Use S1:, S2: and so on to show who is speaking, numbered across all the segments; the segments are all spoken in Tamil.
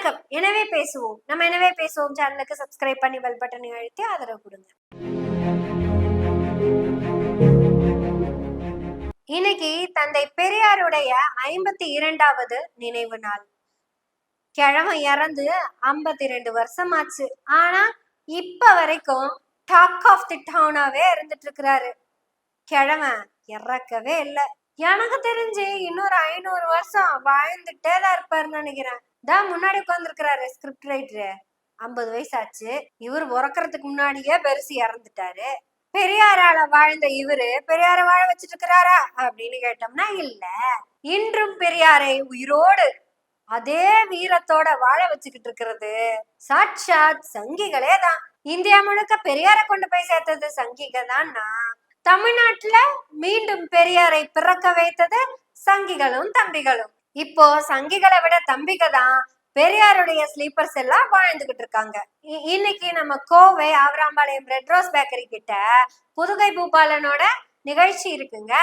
S1: வணக்கம். எனவே பேசுவோம். நம்ம எனவே பேசுவோம் சேனலுக்கு சப்ஸ்கிரைப் பண்ணி பெல் பட்டனை அழுத்தி ஆதரவு கொடுங்க. இன்னைக்கு தந்தை பெரியாருடைய 52வது நினைவு நாள். கிழமை இறந்து 52 வருஷம் ஆச்சு. ஆனா இப்ப வரைக்கும் டாக் ஆஃப் தி டவுனாவே இருந்துட்டு இருக்கிறாரு. கிழமை இறக்கவே இல்லை. எனக்கு தெரிஞ்சு இன்னொரு 500 வருஷம் வாழ்ந்துட்டே தான் இருப்பாருன்னு நினைக்கிறேன். தான் முன்னாடி உட்கார்ந்துருக்கிறாரு ஸ்கிரிப்ட் ரைட்டரு. 50 வயசு ஆச்சு. இவர் உறக்கிறதுக்கு முன்னாடியே பெருசு இறந்துட்டாரு. பெரியாரால வாழ்ந்த இவரு பெரியார வாழ வச்சுட்டு இருக்கிறாரா அப்படின்னு கேட்டோம்னா இல்ல. இன்றும் பெரியாரை உயிரோடு அதே வீரத்தோட வாழ வச்சுக்கிட்டு இருக்கிறது சாட்சாத் சங்கிகளே தான். இந்தியா முழுக்க பெரியாரை கொண்டு போய் சேர்த்தது சங்கிக தான்னா, தமிழ்நாட்டுல மீண்டும் பெரியாரை பிறக்க வைத்தது சங்கிகளும் தம்பிகளும். இப்போ சங்கிகளை விட தம்பிக தான் பெரியாருடைய ஸ்லீப்பர்ஸ் எல்லாம் வாழ்ந்துகிட்டு இருக்காங்க. இன்னைக்கு நம்ம கோவை ஆவராம்பாளையம் ரெட் ரோஸ் பேக்கரி கிட்ட புதுகை பூபாலனோட நிகழ்ச்சி இருக்குங்க.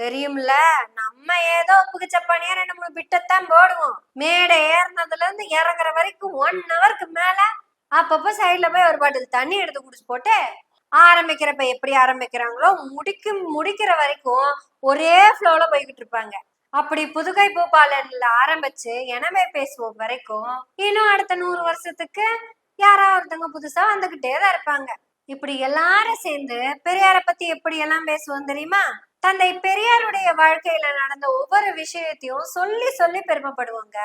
S1: தெரியும்ல, நம்ம ஏதோ புகிச்ச பணியா 2-3 பிட்டத்தான் போடுவோம். மேடை ஏறினதுல இருந்து இறங்குற வரைக்கும் 1 ஹவருக்கு மேல அப்பப்போ சைட்ல போய் ஒரு பாட்டில் தண்ணி எடுத்து குடிச்சு போட்டு ஆரம்பிக்கிறப்ப எப்படி ஆரம்பிக்கிறாங்களோ முடிக்கிற வரைக்கும் ஒரே ஃப்ளோல போய்கிட்டு இருப்பாங்க. அப்படி புதுகை பூபாலன்ல ஆரம்பிச்சு எனவே பேசுவோம் வரைக்கும் இன்னும் அடுத்த 100 வருஷத்துக்கு யாராவது ஒருத்தவங்க புதுசா வந்துகிட்டே தான் இருப்பாங்க. இப்படி எல்லாரும் சேர்ந்து பெரியார பத்தி எப்படி எல்லாம் பேசுவோம் தெரியுமா? தந்தை பெரியாருடைய வாழ்க்கையில நடந்த ஒவ்வொரு விஷயத்தையும் சொல்லி சொல்லி பெருமைப்படுவாங்க.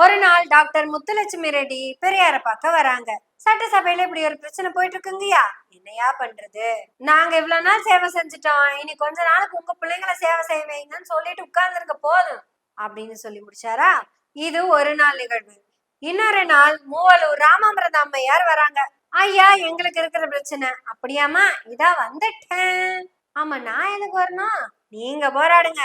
S1: ஒரு நாள் டாக்டர் முத்துலட்சுமி ரெட்டி பெரியார பார்க்க வராங்க. சட்டசபையில இப்படி ஒரு பிரச்சனை போயிட்டு இருக்குங்கய்யா, என்னையா பண்றது, நாங்க இவ்வளவு நாள் சேவை செஞ்சுட்டோம், இனி கொஞ்ச நாளுக்கு உங்க பிள்ளைங்களை சேவை செய்வீங்கன்னு சொல்லிட்டு உட்கார்ந்துருக்க போதும் அப்படின்னு சொல்லி முடிச்சாரா. இது ஒரு நாள் நிகழ்வு. இன்னொரு நாள் மூவலூர் ராமாமிரத அம்மையார் வராங்க. ஐயா, எங்களுக்கு இருக்கிற பிரச்சனை. அப்படியாமா, இதா வந்துட்டேன். ஆமா, நான் எதுக்கு வரணும், நீங்க போராடுங்க,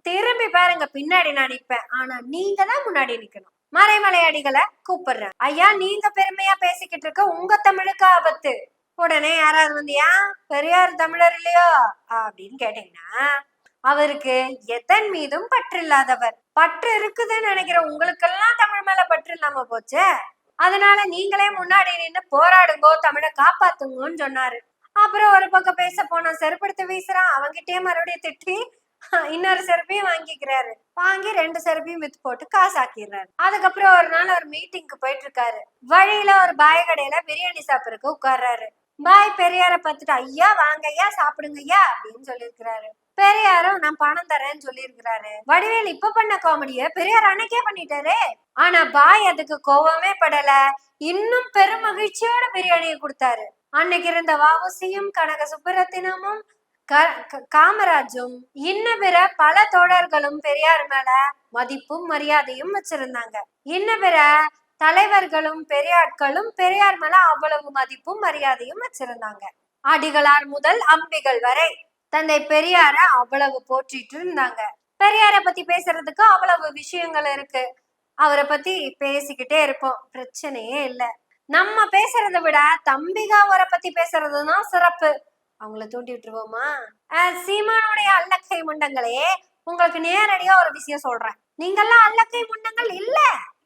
S1: திரும்பி பாருங்க பின்னாடி நான் நிப்பேன், ஆனா நீங்க தான் முன்னாடி நிக்கணும். மறைமலையடிகளை கூப்பிடுறேன். ஐயா, நீங்க பெருமையா பேசிக்கிட்டு இருக்க உங்க தமிழுக்கு ஆபத்து. உடனே யாராவது வந்து ஏன் பெரியார் தமிழர் இல்லையோ அப்படின்னு கேட்டீங்கன்னா, அவருக்கு எதன் மீதும் பற்று இல்லாதவர். பற்று இருக்குதுன்னு நினைக்கிற உங்களுக்கெல்லாம் தமிழ் மேல பற்று இல்லாம போச்சு. அதனால நீங்களே முன்னாடி நின்று போராடுங்கோ, தமிழை காப்பாத்துங்கன்னு சொன்னாரு. அப்புறம் ஒரு பக்கம் பேச போனா செருப்படுத்து வீசுறான். அவங்கிட்டே மறுபடியும் திட்டி இன்னொரு செருப்பையும் வாங்கிக்கிறாரு. வாங்கி 2 செருப்பையும் வித்து போட்டு காசாக்கிடுறாரு. அதுக்கப்புறம் ஒரு நாள் ஒரு மீட்டிங்க்கு போயிட்டு இருக்காரு. வழியில ஒரு பாய் கடையில பிரியாணி சாப்பிடறதுக்கு உட்கார்றாரு. பாய் பெரியார பார்த்துட்டு ஐயா வாங்க ஐயா சாப்பிடுங்க ஐயா அப்படின்னு சொல்லியிருக்கிறாரு. பெரியாரும் நான் பணம் தரேன்னு சொல்லியிருக்கிறாரு. வடிவேல் இப்ப பண்ண காமெடிய பெரியார் அன்னைக்கே பண்ணிட்டாரு. ஆனா பாய் அதுக்கு கோவமே படல. இன்னும் பெரும் மகிழ்ச்சியோட பிரியாணியை கொடுத்தாரு. அன்னைக்கு இருந்த வஉசியும் கனக சுப்புரத்தினமும் காமராஜும் இன்ன பிற பல தோழர்களும் பெரியார் மேல மதிப்பும் மரியாதையும் வச்சிருந்தாங்க. இன்ன பிற தலைவர்களும் பெரியாட்களும் பெரியார் மேல அவ்வளவு மதிப்பும் மரியாதையும் வச்சிருந்தாங்க. அடிகளார் முதல் அம்பிகள் வரை தந்தை பெரியார அவ்வளவு போற்றிட்டு இருந்தாங்க. பெரியார பத்தி பேசுறதுக்கு அவ்வளவு விஷயங்கள் இருக்கு. அவரை பத்தி பேசிக்கிட்டே இருப்போம், பிரச்சனையே இல்லை. நம்ம பேசுறதை விட தம்பிகா அவரை பத்தி பேசுறதுதான் சிறப்பு. அவங்கள தூண்டி விட்டுருவோமா? சீமானுடைய அல்லக்கை முண்டங்களே, உங்களுக்கு நேரடியா ஒரு விஷயம் சொல்றேன். நீங்கெல்லாம் அல்லக்கை முண்டங்கள் இல்ல,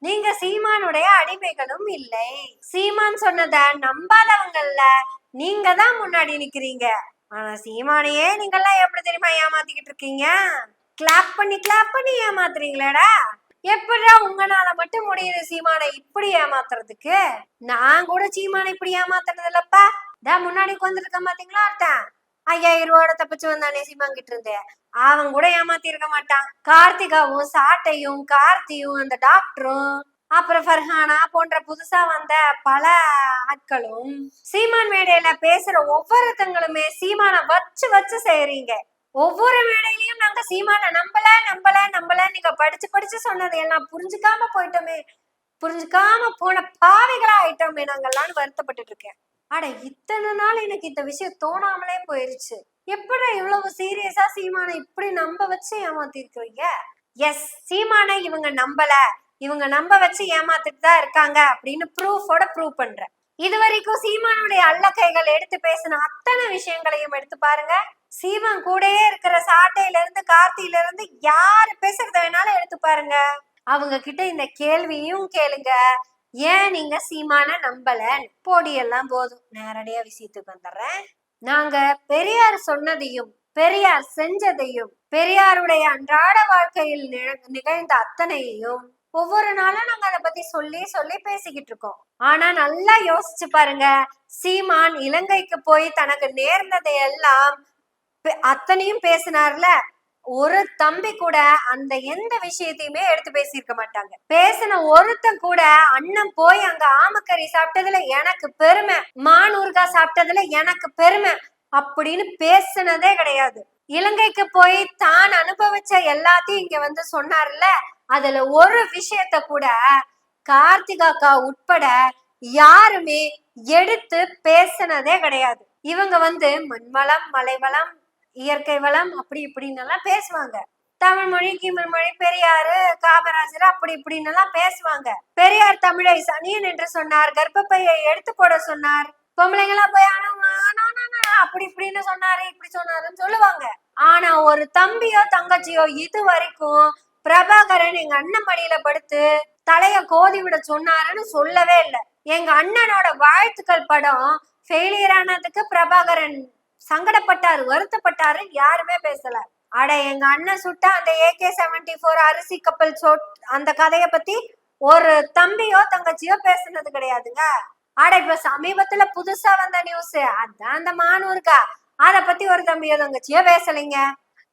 S1: நீங்க சீமானுடைய அடிமைகளும் இல்லை. சீமான் சொன்னத நம்பாதவங்கல்ல நீங்க தான் முன்னாடி நிக்கிறீங்க. ஆனா சீமானையே நீங்கெல்லாம் எப்படி தெரியுமா ஏமாத்திக்கிட்டு இருக்கீங்க? கிளாப் பண்ணி ஏமாத்துறீங்களேடா. எப்படிடா உங்களால மட்டும் முடியுது சீமானை இப்படி ஏமாத்துறதுக்கு? நான் கூட சீமானை இப்படி ஏமாத்துறது இல்லப்பா. முன்னாடி உட்காந்துருக்க மாட்டீங்களா? ஒருத்தன் 5000 ரூபாயோட தப்பிச்சு வந்தானே சீமாங்கிட்டு இருந்தேன், அவன் கூட ஏமாத்தி இருக்க மாட்டான். கார்த்திகாவும் சாட்டையும் கார்த்தியும் அந்த டாக்டரும் அப்புறம் ஃபர்ஹானா போன்ற புதுசா வந்த பல ஆட்களும் சீமான் மேடையில பேசுற ஒவ்வொருத்தங்களுமே சீமானை வச்சு செய்யறீங்க. ஒவ்வொரு மேடையிலயும் நாங்க சீமான நம்பல நீங்க படிச்சு சொன்னதையெல்லாம் புரிஞ்சுக்காம போயிட்டோமே, புரிஞ்சுக்காம போன பாவிகளா ஆயிட்டோமே நாங்கெல்லாம் வருத்தப்பட்டு இருக்கேன். அட, இத்தனை நாள் எனக்கு இந்த விஷயம் தோணாமலே போயிருச்சு. எப்படி இவ்வளவு சீரியஸா சீமானை இப்படி நம்ப வச்சு ஏமாத்தி இருக்கிறீங்க? எஸ், சீமானை இவங்க நம்ப வச்சு ஏமாத்திட்டு தான் இருக்காங்க அப்படின்னு ப்ரூஃபோட ப்ரூவ் பண்றேன். இது வரைக்கும் சீமானுடைய அல்லக்கைகள் எடுத்து பேசின அத்தனை விஷயங்களையும் எடுத்து பாருங்க. சீமான் கூடயே இருக்கிற சாட்டையில இருந்து கார்த்தியில இருந்து யாரு பேசுறத வேணாலும் எடுத்து பாருங்க. அவங்க கிட்ட இந்த கேள்வியும் கேளுங்க, ஏன் நீங்க சீமான நம்பல? போடியெல்லாம் போதும், நேரடியா விஷயத்துக்கு வந்துடுறேன். நாங்க பெரியார் சொன்னதையும் பெரியார் செஞ்சதையும் பெரியாருடைய அன்றாட வாழ்க்கையில் நிகழ்ந்த அத்தனையையும் ஒவ்வொரு நாளும் நாங்க அதை பத்தி சொல்லி சொல்லி பேசிக்கிட்டு இருக்கோம். ஆனா நல்லா யோசிச்சு பாருங்க, சீமான் இலங்கைக்கு போய் தனக்கு நேர்ந்ததை எல்லாம் அத்தனையும் பேசினார்ல, ஒரு தம்பி கூட அந்த எந்த விஷயத்தையுமே எடுத்து பேசியிருக்க மாட்டாங்க. பேசின ஒருத்தன் கூட அண்ணன் போய் அங்க ஆமக்கறி சாப்பிட்டதுல எனக்கு பெருமை, மானூர்கா சாப்பிட்டதுல எனக்கு பெருமை அப்படின்னு பேசினதே கிடையாது. இலங்கைக்கு போய் தான் அனுபவிச்ச எல்லாத்தையும் இங்க வந்து சொன்னார்ல, அதுல ஒரு விஷயத்த கூட கார்த்திகாக்கா உட்பட யாருமே எடுத்து பேசினதே கிடையாது. இவங்க வந்து மண்வளம், மலைவளம், இயற்கை வளம் அப்படி இப்படின்னு எல்லாம் பேசுவாங்க. தமிழ் மொழி, கிமிழ் மொழி, பெரியாரு, காமராஜர் அப்படி இப்படின்னு எல்லாம் பேசுவாங்க. பெரியார் தமிழை சனியன் என்று சொன்னார், கர்ப்பப்பையை எடுத்து போட சொன்னார், பொம்பளைங்களா போய் அப்படி இப்படின்னு சொன்னாரு, இப்படி சொன்னாருன்னு சொல்லுவாங்க. ஆனா ஒரு தம்பியோ தங்கச்சியோ இது வரைக்கும் பிரபாகரன் எங்க அண்ணன் மடியில படுத்து தலைய கோதி விட சொன்னாருன்னு சொல்லவே இல்லை. எங்க அண்ணனோட வாழ்த்துக்கள் படம் ஃபெயிலியர் ஆனதுக்கு பிரபாகரன் சங்கடப்பட்டாரு, வருத்தப்பட்டாரு, யாருமே பேசல. அட எங்க அண்ணன் சுட்ட அந்த AK-74 அரிசி கப்பல் அந்த கதைய பத்தி ஒரு தம்பியோ தங்கச்சியோ பேசுனது கிடையாதுங்க. அட இப்ப சமீபத்துல புதுசா வந்த நியூஸ் அதான் அந்த மானூர்கா, அத பத்தி ஒரு தம்பியோ தங்கச்சியோ பேசலைங்க.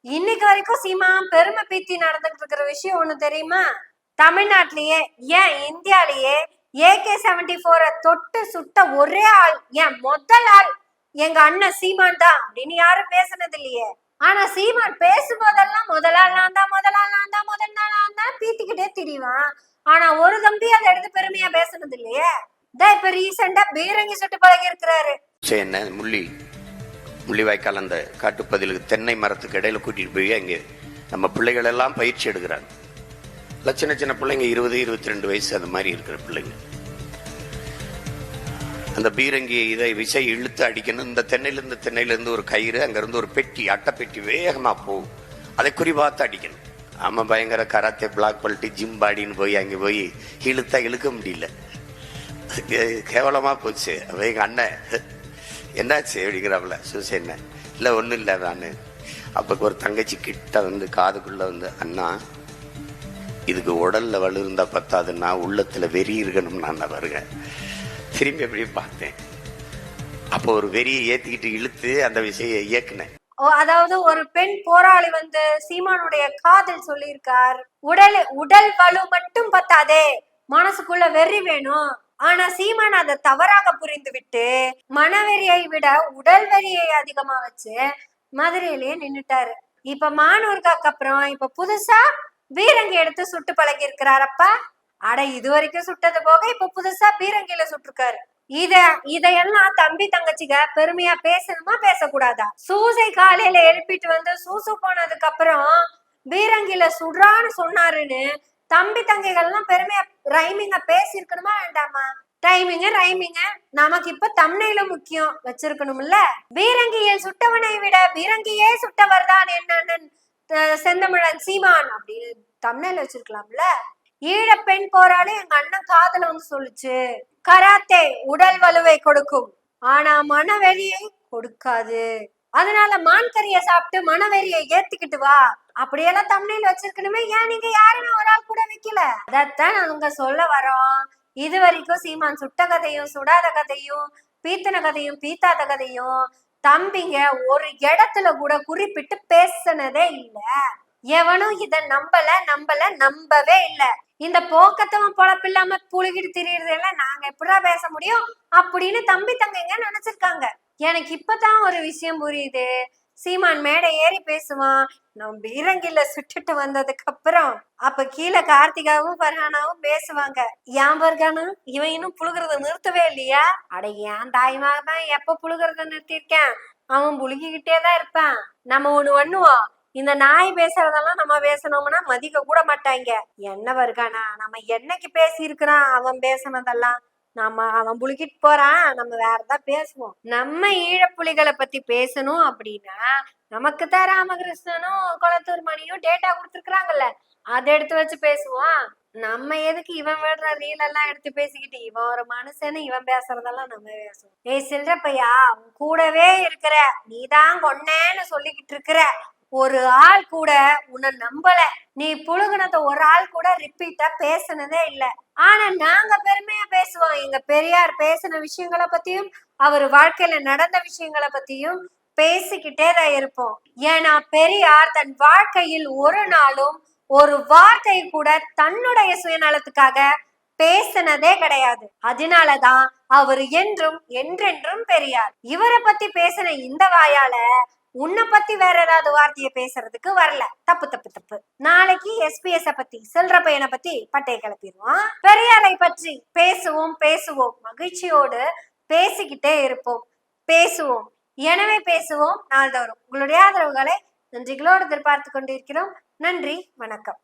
S1: இன்னைக்கு வரைக்கும் சீமா பெருமை பீத்தி நடந்துட்டு இருக்கிற விஷயம் ஒண்ணு தெரியுமா? தமிழ்நாட்டிலேயே ஏன் இந்தியாலேயே AK-74 தொட்டு சுட்ட ஒரே ஆள், ஏன் முதல் ஆள் எங்க அண்ணன் சீமான் தான் அப்படின்னு யாரும் பேசுனது இல்லையே. ஆனா சீமான் பேசும்போதெல்லாம் முதலாள் நான் தான், முதலாள் நான் தான், முதல் நாள் நான் தான் பீத்திக்கிட்டே திரிவான். ஆனா ஒரு தம்பி அதை எடுத்து பெருமையா பேசுனது இல்லையே. இப்ப ரீசெண்டா பீரங்கி சுட்டு பழகி இருக்கிறாரு.
S2: என்ன முள்ளிவாய்க்கால் அந்த காட்டுப்பதிலுக்கு தென்னை மரத்துக்கு இடையில கூட்டிட்டு போய் அங்கே நம்ம பிள்ளைகள் எல்லாம் பயிற்சி எடுக்கிறாங்க. சின்ன சின்ன பிள்ளைங்க 20-22 வயசு அந்த மாதிரி இருக்கிற பிள்ளைங்க. அந்த பீரங்கி இதை விசை இழுத்து அடிக்கணும். இந்த தென்னையிலிருந்து ஒரு கயிறு, அங்கிருந்து ஒரு பெட்டி, அட்டைப்பெட்டி வேகமா போகும், அதை குறிபார்த்து அடிக்கணும். ஆமா, பயங்கர கராத்தே பிளாக் பல்ட்டி ஜிம் பாடின்னு போய் அங்கே போய் இழுத்தா இழுக்க முடியல, கேவலமா போச்சு. அப்ப எங்க அண்ணன் என்னாச்சு அப்படிங்கிறாப்புல, சூசை என்ன இல்லை ஒன்றும் இல்லை நான். அப்போ ஒரு தங்கச்சி கிட்ட வந்து காதுக்குள்ள வந்து, அண்ணா இதுக்கு உடல்ல வலு இருந்தா பத்தாதுன்னா உள்ளத்துல வெறி இருக்கணும் நான் வருங்க. திரும்பி எப்படி பார்த்தேன், அப்போ ஒரு வெறியை ஏத்திக்கிட்டு இழுத்து அந்த விஷய இயக்குனேன்.
S1: அதாவது ஒரு பெண் போராளி வந்து சீமானுடைய காதல் சொல்லியிருக்கார், உடல் வலு மட்டும் பத்தாதே, மனசுக்குள்ள வெறி வேணும். ஆனா சீமான் அதை தவறாக புரிந்து விட்டு மனவெறியை விட உடல் வெறியை அதிகமா வச்சு மதுரையிலேயே நின்னுட்டாரு. இப்ப மானூர்காக்கு அப்புறம் இப்ப புதுசா பீரங்கி எடுத்து சுட்டு பழகி இருக்கிறாரப்பா. அட இது வரைக்கும் சுட்டது போக இப்ப புதுசா பீரங்கில சுட்டிருக்காரு. இதையெல்லாம் தம்பி தங்கச்சிங்க பெருமையா பேசணுமா பேசக்கூடாதா? சூசை காலையில எழுப்பிட்டு வந்து சூசு போனதுக்கு அப்புறம் பீரங்கில சுடுறான்னு சொன்னாருன்னு தம்பி தங்கைகள்லாம் பெருமையா ரைமிங்க பேசி இருக்கணுமா வேண்டாமா? ரைமிங்க நமக்கு இப்ப தம்னையில முக்கியம் வச்சிருக்கணும்ல. பீரங்கியில் சுட்டவனை விட பீரங்கியே சுட்டவர் தான் என்னன்னு செந்தமிழன் சீமான் அப்படின்னு தம்னையில வச்சிருக்கலாம்ல. ஈழ பெண் போராளி எங்க அண்ணன் காதல வந்து சொல்லுச்சு, கராத்தே உடல் வலுவை கொடுக்கும், ஆனா மனவெறியை கொடுக்காது. அதனால மான்கறிய சாப்பிட்டு மனவெறியை ஏத்துக்கிட்டு வா அப்படியெல்லாம் தமிழில் வச்சிருக்கணுமே. ஏன் நீங்க யாருமே ஒரு ஆள் கூட வைக்கல? அதத்தான் நாங்க சொல்ல வரோம். இது வரைக்கும் சீமான் சுட்ட கதையும் சுடாத கதையும் பீத்தன கதையும் பீத்தாத கதையும் தம்பிங்க ஒரு இடத்துல கூட குறிப்பிட்டு பேசினதே இல்ல. எவனும் இத நம்பவே இல்ல. இந்த போக்கத்தவன் பொழப்பில்லாம புழுகிட்டு திரியறதெல்லாம் நாங்க எப்படா பேச முடியும் அப்படின்னு தம்பி தங்கைங்க நினைச்சிருக்காங்க. எனக்கு இப்பதான் ஒரு விஷயம் புரியுது. சீமான் மேடை ஏறி பேசுவான், நம்ம பீரங்கில சுட்டுட்டு வந்ததுக்கு அப்புறம் அப்ப கீழே கார்த்திகாவும் பர்ஹானாவும் பேசுவாங்க, ஏன் பர்ஹானா இவன் இன்னும் புழுகிறத நிறுத்தவே இல்லையா? அட ஏன் தாய்மாக தான் எப்ப புழுகிறத நிறுத்திருக்கேன், அவன் புழுகிக்கிட்டே தான் இருப்பான். நம்ம ஒண்ணு பண்ணுவோம், இந்த நாய் பேசுறதெல்லாம் நம்ம பேசணும்னா மதிக்க கூட மாட்டாங்க. என்ன வருகானா நம்ம என்னைக்கு பேசி இருக்கிறான் அவன் பேசினதெல்லாம், அவன் புளிக்கிட்டு போறான், நம்ம வேற ஏதாவது பேசுவோம். நம்ம ஈழப்புலிகளை பத்தி பேசணும் அப்படின்னா நமக்கு தான் ராமகிருஷ்ணனும் குளத்தூர் மணியும் டேட்டா கொடுத்துருக்காங்கல்ல, அதை எடுத்து வச்சு பேசுவோம். நம்ம எதுக்கு இவன் விடுற ரீல் எல்லாம் எடுத்து பேசிக்கிட்டு, இவன் ஒரு மனுஷன்னு இவன் பேசுறதெல்லாம் நம்ம பேசுவோம். ஏய் சில்றப்பையா, உன் கூடவே இருக்கிற நீதான் கொன்னேன்னு சொல்லிக்கிட்டு இருக்கிற ஒரு ஆள் கூட உன்னை நம்பல. நீ புழுகுனத ஒரு ஆள் கூட ரிப்பீட்டா பேசுனதே இல்ல. ஆனா நாங்க பெருமையா பேசுவோம். எங்க பெரியார் பேசின விஷயங்களை பத்தியும் அவர் வாழ்க்கையில நடந்த விஷயங்களை பத்தியும் பேசிக்கிட்டே தான் இருப்போம். ஏன்னா பெரியார் தன் வாழ்க்கையில் ஒரு நாளும் ஒரு வார்த்தை கூட தன்னுடைய சுயநலத்துக்காக பேசினதே கிடையாது. அதனாலதான் அவர் என்றும் என்றென்றும் பெரியார். இவரை பத்தி பேசின இந்த வாயால உன்னை பத்தி வேற ஏதாவது வார்த்தையை பேசுறதுக்கு வரல. தப்பு தப்பு தப்பு. நாளைக்கு எஸ்பிஎஸ் பத்தி செல்ற பையனை பத்தி பட்டையை கிளப்பிடுவோம். பெரியாரை பற்றி பேசுவோம் பேசுவோம், மகிழ்ச்சியோடு பேசிக்கிட்டே இருப்போம், பேசுவோம். எனவே பேசுவோம் நாள்தோறும். உங்களுடைய ஆதரவுகளை நன்றிகளோடு எதிர்பார்த்து கொண்டிருக்கிறோம். நன்றி, வணக்கம்.